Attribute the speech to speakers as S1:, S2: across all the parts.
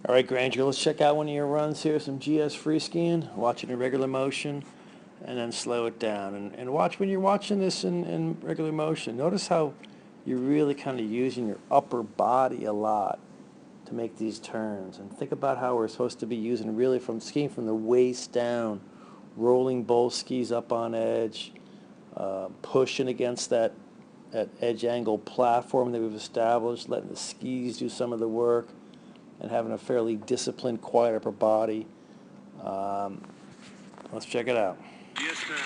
S1: All right, Granger, let's check out one of your runs here, some GS free skiing, watch it in regular motion, and then slow it down. And watch when you're watching this in regular motion. Notice how you're really kind of using your upper body a lot to make these turns. And think about how we're supposed to be using really from skiing from the waist down, rolling both skis up on edge, pushing against that edge angle platform that we've established, letting the skis do some of the work, and having a fairly disciplined, quiet upper body. Um, let's check it out.
S2: Yes, ma'am.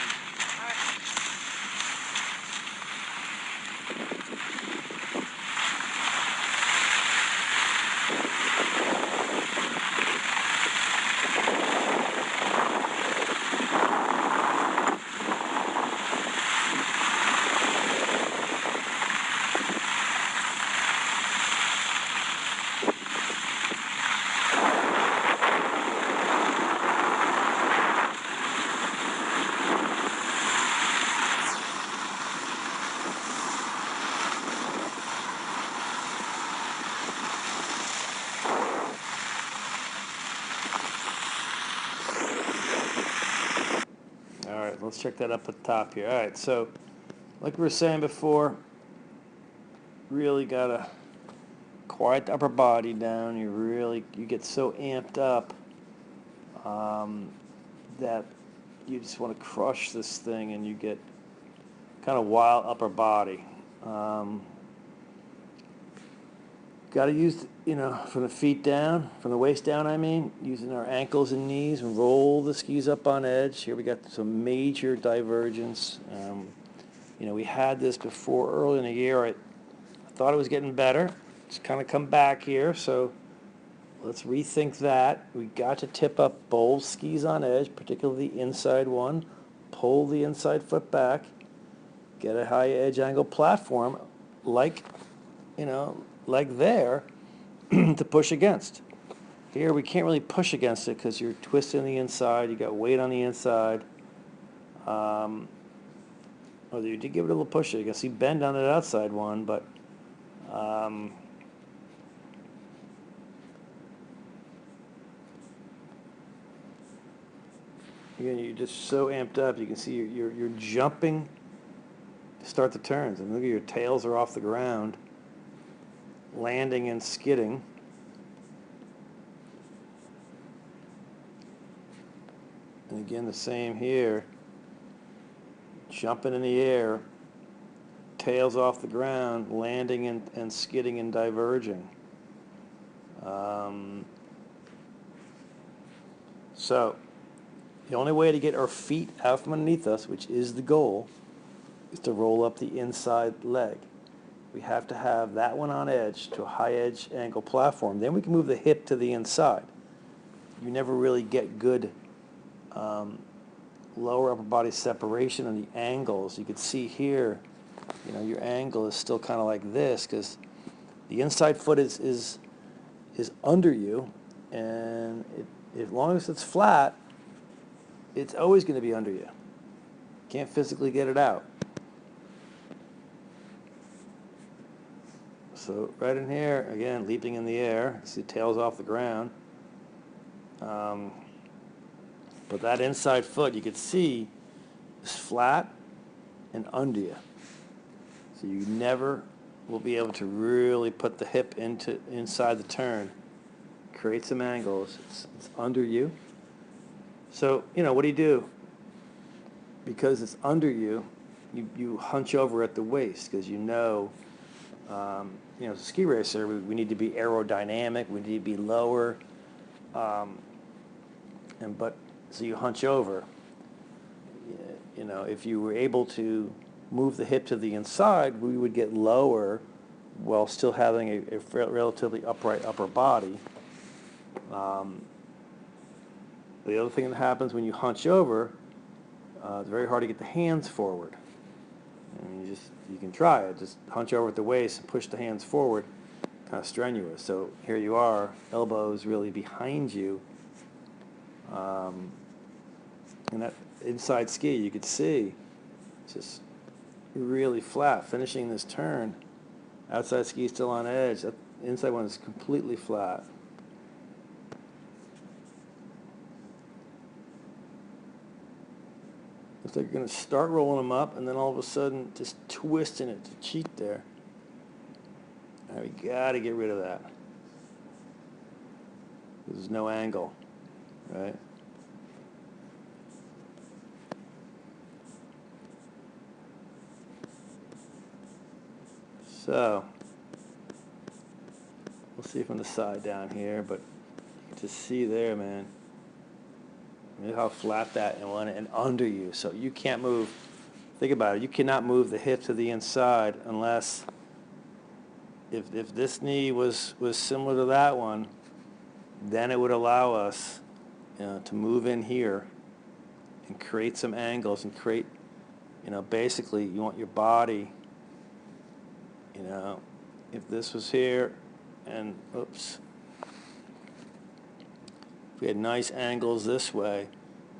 S1: All right, let's check that up at the top here. All right, so like we were saying before, really gotta quiet the upper body down. You get so amped up that you just want to crush this thing, and you get kind of wild upper body. Um, Got to use, from the feet down, from the waist down, I mean, using our ankles and knees and roll the skis up on edge. Here we got some major divergence. We had this before early in the year. I thought it was getting better. It's kind of come back here, so let's rethink that. We got to tip up both skis on edge, particularly the inside one. Pull the inside foot back. Get a high edge angle platform, like there, to push against. Here we can't really push against it because you're twisting the inside. You got weight on the inside. Although you did give it a little push. You can see bend on that outside one, but again, you're just so amped up. You can see you're jumping to start the turns, and look at your tails are off the ground, landing and skidding. And again, the same here. Jumping in the air, tails off the ground, landing and skidding and diverging. So the only way to get our feet out from underneath us, which is the goal, is to roll up the inside leg. We have to have that one on edge to a high edge angle platform. Then we can move the hip to the inside. You never really get good lower upper body separation on the angles. You can see here, your angle is still kind of like this because the inside foot is under you, and as long as it's flat, it's always going to be under you. Can't physically get it out. So right in here, again, leaping in the air, see tails off the ground. But that inside foot, you can see, is flat and under you. So you never will be able to really put the hip inside the turn, create some angles. It's under you. So, what do you do? Because it's under you, you hunch over at the waist because as a ski racer, we need to be aerodynamic, we need to be lower, so you hunch over. If you were able to move the hip to the inside, we would get lower while still having a relatively upright upper body. The other thing that happens when you hunch over, it's very hard to get the hands forward. And you can try it. Just hunch over at the waist and push the hands forward. Kind of strenuous. So here you are, elbows really behind you. And that inside ski, you could see, just really flat. Finishing this turn, outside ski still on edge. That inside one is completely flat. Looks like you're going to start rolling them up, and then all of a sudden just twisting it to cheat there. All right, we got to get rid of that. There's no angle, right? So, we'll see from the side down here, but you can just see there, man. Look how flat that went and under you. So you can't move. Think about it. You cannot move the hip to the inside unless if this knee was similar to that one, then it would allow us to move in here and create some angles and create, basically you want your body, if this was here and, oops, if we had nice angles this way,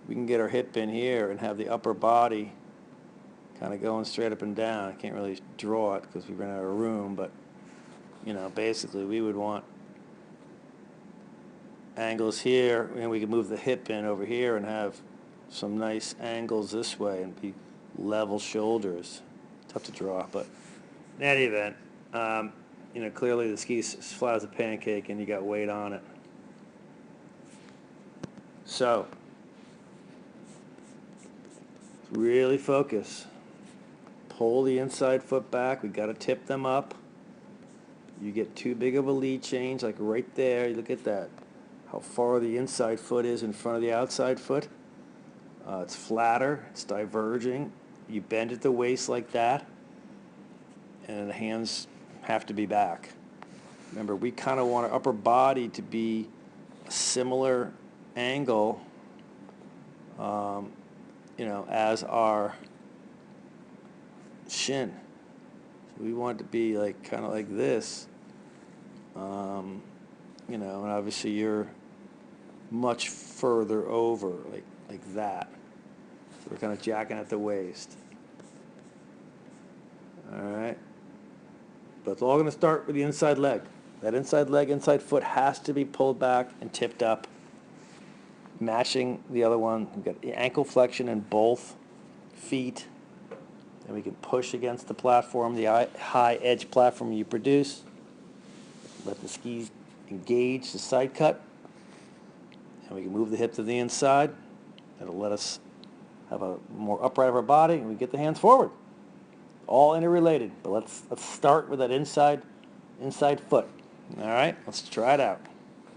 S1: we can get our hip in here and have the upper body kind of going straight up and down. I can't really draw it because we ran out of room, but basically we would want angles here, and we could move the hip in over here and have some nice angles this way and be level shoulders. Tough to draw, but in any event, clearly the ski's as flat as a pancake and you got weight on it. So, really focus. Pull the inside foot back. We've got to tip them up. You get too big of a lead change, like right there. You look at that. How far the inside foot is in front of the outside foot. It's flatter. It's diverging. You bend at the waist like that. And the hands have to be back. Remember, we kind of want our upper body to be a similar angle, as our shin. So we want it to be like kind of like this, and obviously you're much further over, like that. So we're kind of jacking at the waist. All right, but it's all going to start with the inside leg. That inside leg, inside foot has to be pulled back and tipped up, matching the other one. We've got the ankle flexion in both feet, and we can push against the platform, the high edge platform you produce. Let the skis engage the side cut, and we can move the hip to the inside. That'll let us have a more upright of our body, and we get the hands forward. All interrelated, but let's start with that inside foot. All right, let's try it out.